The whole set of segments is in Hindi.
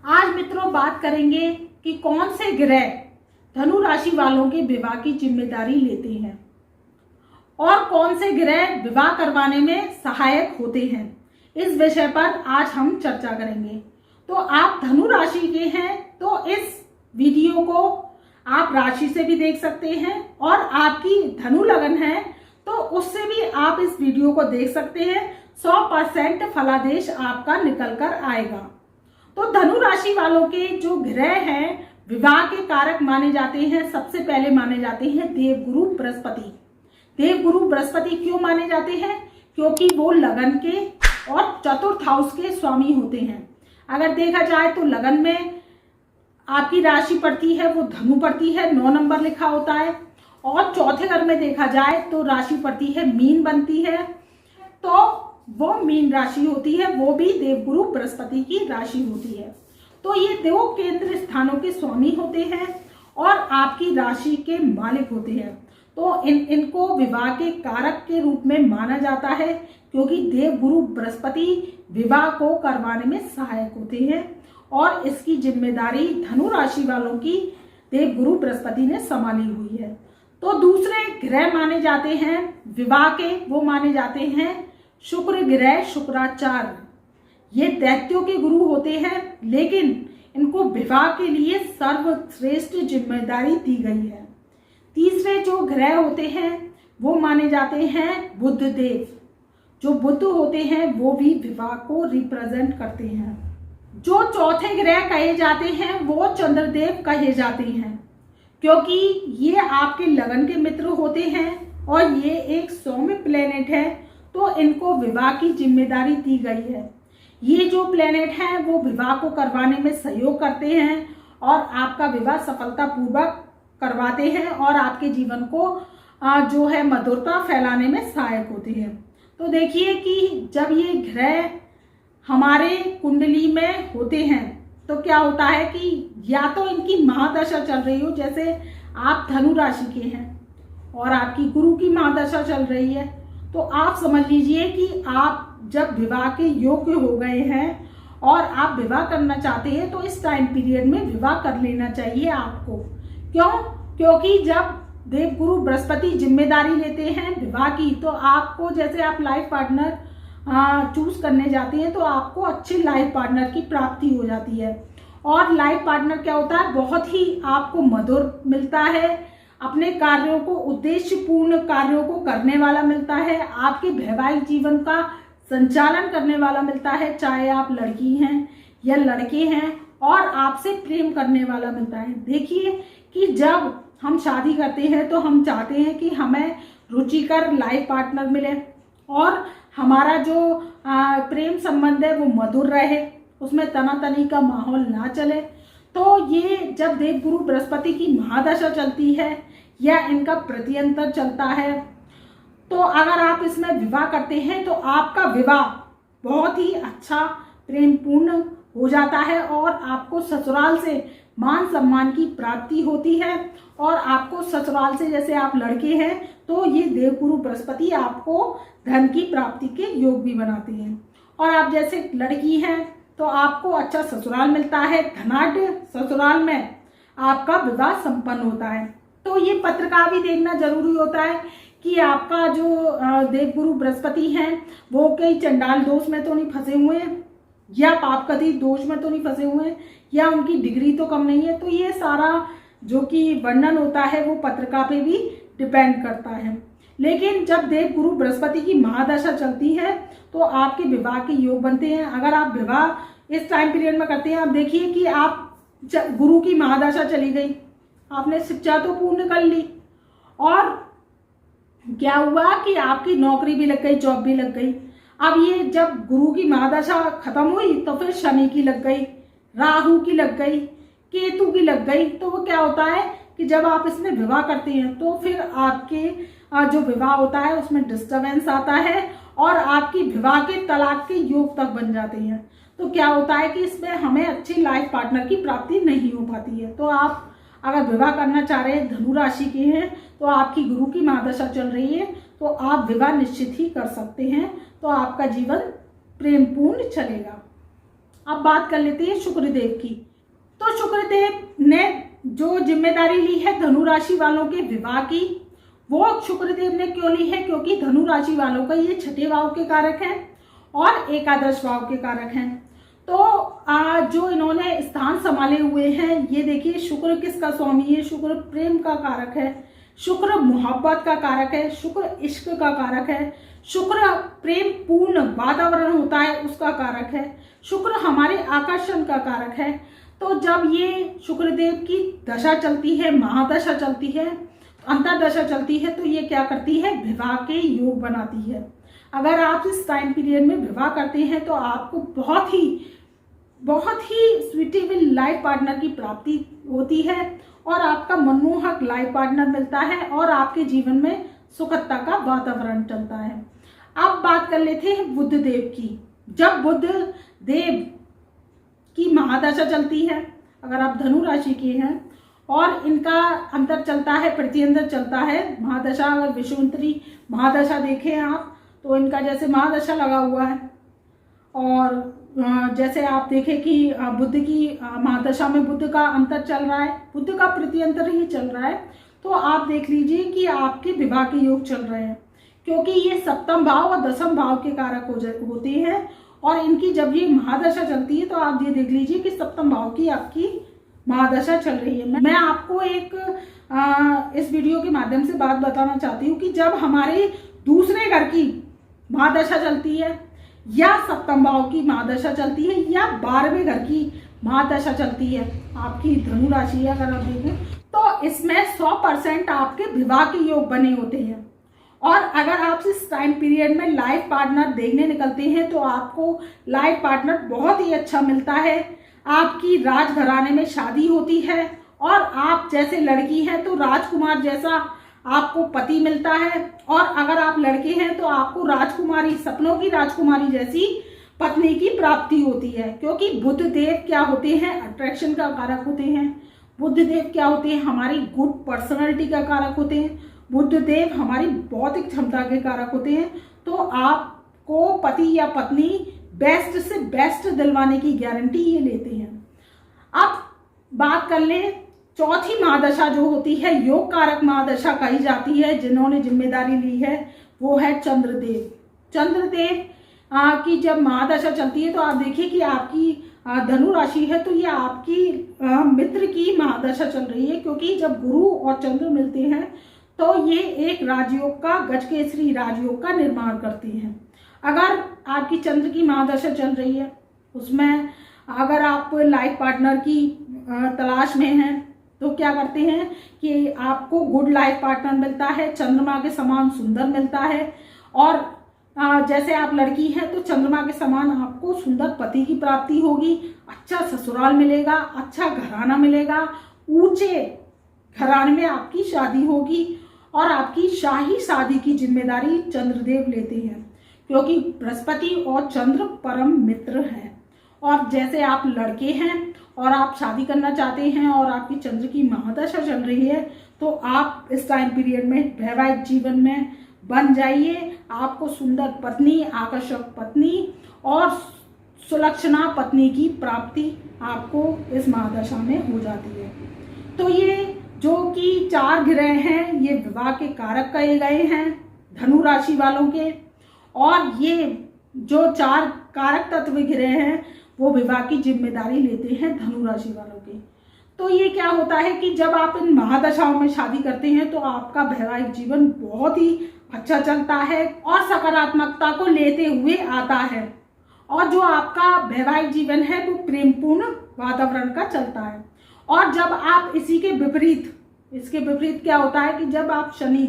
आज मित्रों बात करेंगे कि कौन से ग्रह धनु राशि वालों के विवाह की जिम्मेदारी लेते हैं और कौन से ग्रह विवाह करवाने में सहायक होते हैं। इस विषय पर आज हम चर्चा करेंगे। तो आप धनु राशि के हैं तो इस वीडियो को आप राशि से भी देख सकते हैं और आपकी धनु लगन है तो उससे भी आप इस वीडियो को देख सकते हैं। 100% फलादेश आपका निकल कर आएगा। तो धनु राशि वालों के जो ग्रह हैं विवाह के कारक माने जाते हैं, सबसे पहले माने जाते हैं देवगुरु बृहस्पति। देवगुरु बृहस्पति क्यों माने जाते हैं? क्योंकि वो लगन के और चतुर्थ हाउस के स्वामी होते हैं। अगर देखा जाए तो लगन में आपकी राशि पड़ती है वो धनु पड़ती है, 9 नंबर लिखा होता है। और चौथे घर में देखा जाए तो राशि पड़ती है मीन बनती है, तो वो मीन राशि होती है, वो भी देवगुरु बृहस्पति की राशि होती है। तो ये दो केंद्र स्थानों के स्वामी होते हैं और आपकी राशि के मालिक होते हैं। तो इनको विवाह के कारक के रूप में माना जाता है क्योंकि देवगुरु बृहस्पति विवाह को करवाने में सहायक होते हैं और इसकी जिम्मेदारी धनु राशि वालों की देवगुरु बृहस्पति ने संभाली हुई है। तो दूसरे ग्रह माने जाते हैं विवाह के, वो माने जाते हैं शुक्र ग्रह, शुक्राचार्य। ये दैत्यों के गुरु होते हैं लेकिन इनको विवाह के लिए सर्वश्रेष्ठ जिम्मेदारी दी गई है। तीसरे जो ग्रह होते हैं वो माने जाते हैं बुध देव। जो बुध होते हैं वो भी विवाह को रिप्रेजेंट करते हैं। जो चौथे ग्रह कहे जाते हैं वो चंद्रदेव कहे जाते हैं क्योंकि ये आपके लगन के मित्र होते हैं और ये एक सौम्य प्लेनेट है, तो इनको विवाह की जिम्मेदारी दी गई है। ये जो प्लेनेट है वो विवाह को करवाने में सहयोग करते हैं और आपका विवाह सफलतापूर्वक करवाते हैं और आपके जीवन को जो है मधुरता फैलाने में सहायक होते हैं। तो देखिए कि जब ये ग्रह हमारे कुंडली में होते हैं तो क्या होता है कि या तो इनकी महादशा चल रही हो, जैसे आप धनु राशि के हैं और आपकी गुरु की महादशा चल रही है, तो आप समझ लीजिए कि आप जब विवाह के योग्य हो गए हैं और आप विवाह करना चाहते हैं तो इस टाइम पीरियड में विवाह कर लेना चाहिए आपको। क्यों? क्योंकि जब देवगुरु बृहस्पति जिम्मेदारी लेते हैं विवाह की तो आपको, जैसे आप लाइफ पार्टनर चूज करने जाते हैं तो आपको अच्छे लाइफ पार्टनर की प्राप्ति हो जाती है। और लाइफ पार्टनर क्या होता है, बहुत ही आपको मधुर मिलता है, अपने कार्यों को, उद्देश्यपूर्ण कार्यों को करने वाला मिलता है, आपके वैवाहिक जीवन का संचालन करने वाला मिलता है, चाहे आप लड़की हैं या लड़के हैं, और आपसे प्रेम करने वाला मिलता है। देखिए कि जब हम शादी करते हैं तो हम चाहते हैं कि हमें रुचिकर लाइफ पार्टनर मिले और हमारा जो प्रेम संबंध है वो मधुर रहे, उसमें तनातनी का माहौल ना चले। तो ये जब देवगुरु बृहस्पति की महादशा चलती है या इनका प्रत्यंतर चलता है तो अगर आप इसमें विवाह करते हैं तो आपका विवाह बहुत ही अच्छा प्रेमपूर्ण हो जाता है और आपको ससुराल से मान सम्मान की प्राप्ति होती है। और आपको ससुराल से, जैसे आप लड़के हैं तो ये देवगुरु बृहस्पति आपको धन की प्राप्ति के योग भी बनाते हैं, और आप जैसे लड़की हैं तो आपको अच्छा ससुराल मिलता है, धनाढ्य ससुराल में आपका विवाह संपन्न होता है। तो ये पत्रिका भी देखना जरूरी होता है कि आपका जो देवगुरु बृहस्पति हैं वो कई चंडाल दोष में तो नहीं फंसे हुए हैं या पापकथी दोष में तो नहीं फंसे हुए हैं या उनकी डिग्री तो कम नहीं है। तो ये सारा जो कि वर्णन होता है वो पत्रिका पे भी डिपेंड करता है। लेकिन जब देवगुरु बृहस्पति की महादशा चलती है तो आपके विवाह के योग बनते हैं। अगर आप विवाह इस टाइम पीरियड में करते हैं, आप देखिए कि आप गुरु की महादशा चली गई, आपने शिक्षा तो पूर्ण कर ली और क्या हुआ कि आपकी नौकरी भी लग गई, जॉब भी लग गई। अब ये जब गुरु की महादशा खत्म हुई तो फिर शनि की लग गई, राहु की लग गई, केतु की लग गई। तो वो क्या होता है कि जब आप इसमें विवाह करते हैं तो फिर आपके जो विवाह होता है उसमें डिस्टर्बेंस आता है और आपकी विवाह के तलाक के योग तक बन जाते हैं। तो क्या होता है कि इसमें हमें अच्छी लाइफ पार्टनर की प्राप्ति नहीं हो पाती है। तो आप अगर विवाह करना चाह रहे हैं, धनु राशि के हैं, तो आपकी गुरु की महादशा चल रही है तो आप विवाह निश्चित ही कर सकते हैं। तो आपका जीवन प्रेमपूर्ण चलेगा। अब बात कर लेते हैं शुक्रदेव की। तो शुक्रदेव ने जो जिम्मेदारी ली है धनु राशि वालों के विवाह की, वो शुक्रदेव ने क्यों ली है? क्योंकि धनु राशि वालों का ये छठे भाव के कारक हैं और एकादश भाव के कारक हैं। तो जो इन्होंने स्थान संभाले हुए हैं, ये देखिए शुक्र किसका स्वामी है? शुक्र प्रेम का कारक है, शुक्र मोहब्बत का कारक है, शुक्र इश्क का कारक है, शुक्र प्रेम पूर्ण वातावरण होता है उसका कारक है, शुक्र हमारे आकर्षण का कारक है। तो जब ये शुक्रदेव की दशा चलती है, महादशा चलती है, अंतरदशा चलती है, तो ये क्या करती है? विवाह के योग बनाती है। अगर आप इस टाइम पीरियड में विवाह करते हैं तो आपको बहुत ही स्वीटेबल लाइफ पार्टनर की प्राप्ति होती है और आपका मनमोहक लाइफ पार्टनर मिलता है और आपके जीवन में सुखदता का वातावरण चलता है। अब बात कर लेते हैं बुध देव की। जब बुध देव की महादशा चलती है, अगर आप धनु राशि के हैं और इनका अंतर चलता है, प्रत्यंतर चलता है महादशा, अगर विषुवंतरी महादशा देखें आप तो इनका जैसे महादशा लगा हुआ है और जैसे आप देखें कि बुध की महादशा में बुध का अंतर चल रहा है, बुध का प्रत्यंतर ही चल रहा है, तो आप देख लीजिए कि आपके विवाह के योग चल रहे हैं, क्योंकि ये सप्तम भाव और दसम भाव के कारक होते हैं और इनकी जब ये महादशा चलती है तो आप ये देख लीजिए कि सप्तम भाव की आपकी महादशा चल रही है। मैं आपको एक इस वीडियो के माध्यम से बात बताना चाहती हूँ कि जब हमारे दूसरे घर की महादशा चलती है या सप्तम भाव की महादशा चलती है या 12वें घर की महादशा चलती है, आपकी धनु राशि है अगर आप देखें, तो इसमें 100% आपके विवाह के योग बने होते हैं। और अगर आप इस टाइम पीरियड में लाइफ पार्टनर देखने निकलते हैं तो आपको लाइफ पार्टनर बहुत ही अच्छा मिलता है, आपकी राजघराने में शादी होती है और आप जैसे लड़की हैं तो राजकुमार जैसा आपको पति मिलता है और अगर आप लड़के हैं तो आपको राजकुमारी, सपनों की राजकुमारी जैसी पत्नी की प्राप्ति होती है। क्योंकि बुध देव क्या होते हैं? अट्रैक्शन का कारक होते हैं। बुध देव क्या होते हैं? हमारी गुड पर्सनालिटी का कारक होते हैं। बुध देव हमारी बौद्धिक क्षमता के कारक होते हैं। तो आपको पति या पत्नी बेस्ट से बेस्ट दिलवाने की गारंटी ये लेते हैं। अब बात कर लें चौथी महादशा जो होती है, योग कारक महादशा कही जाती है, जिन्होंने जिम्मेदारी ली है वो है चंद्रदेव। चंद्रदेव की जब महादशा चलती है तो आप देखिए कि आपकी धनु राशि है तो ये आपकी मित्र की महादशा चल रही है, क्योंकि जब गुरु और चंद्र मिलते हैं तो ये एक राजयोग का, गजकेसरी राजयोग का निर्माण करते हैं। अगर आपकी चंद्र की महादशा चल रही है, उसमें अगर आप लाइफ पार्टनर की तलाश में हैं तो क्या करते हैं कि आपको गुड लाइफ पार्टनर मिलता है, चंद्रमा के समान सुंदर मिलता है और जैसे आप लड़की हैं तो चंद्रमा के समान आपको सुंदर पति की प्राप्ति होगी, अच्छा ससुराल मिलेगा, अच्छा घराना मिलेगा, ऊंचे घराने में आपकी शादी होगी और आपकी शाही शादी की जिम्मेदारी चंद्रदेव लेते हैं, क्योंकि बृहस्पति और चंद्र परम मित्र हैं। और जैसे आप लड़के हैं और आप शादी करना चाहते हैं और आपकी चंद्र की महादशा चल रही है तो आप इस टाइम पीरियड में वैवाहिक जीवन में बन जाइए। आपको सुंदर पत्नी, आकर्षक पत्नी और सुलक्षणा पत्नी की प्राप्ति आपको इस महादशा में हो जाती है। तो ये जो कि 4 ग्रह हैं ये विवाह के कारक कहे गए हैं धनु राशि वालों के, और ये जो 4 कारक तत्व ग्रह हैं वो विवाह की जिम्मेदारी लेते हैं धनु राशि वालों के। तो ये क्या होता है कि जब आप इन महादशाओं में शादी करते हैं तो आपका वैवाहिक जीवन बहुत ही अच्छा चलता है और सकारात्मकता को लेते हुए आता है, और जो आपका वैवाहिक जीवन है वो प्रेमपूर्ण वातावरण का चलता है। और जब आप इसके विपरीत क्या होता है कि जब आप शनि,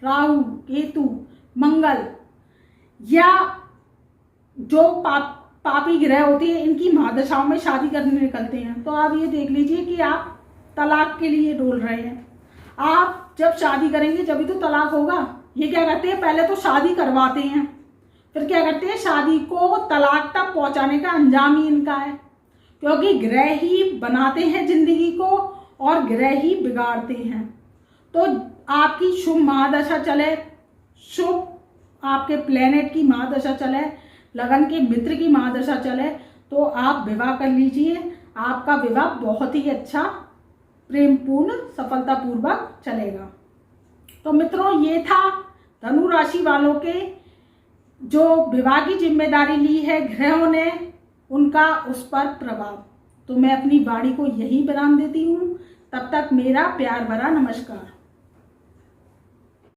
राहु, केतु, मंगल या जो पापी ग्रह होती है इनकी महादशाओं में शादी करने निकलते हैं तो आप ये देख लीजिए कि आप तलाक के लिए डोल रहे हैं। आप जब शादी करेंगे जब तो तलाक होगा। ये क्या करते हैं, पहले तो शादी करवाते हैं, फिर क्या करते हैं, शादी को तलाक तक पहुंचाने का अंजाम ही इनका है, क्योंकि ग्रह ही बनाते हैं जिंदगी को और ग्रह ही बिगाड़ते हैं। तो आपकी शुभ महादशा चले, शुभ आपके प्लेनेट की महादशा चले, लगन के मित्र की महादशा चले, तो आप विवाह कर लीजिए। आपका विवाह बहुत ही अच्छा, प्रेमपूर्ण, सफलतापूर्वक चलेगा। तो मित्रों, ये था धनु राशि वालों के जो विवाह की जिम्मेदारी ली है ग्रहों ने, उनका उस पर प्रभाव। तो मैं अपनी वाणी को यही विराम देती हूँ। तब तक मेरा प्यार भरा नमस्कार।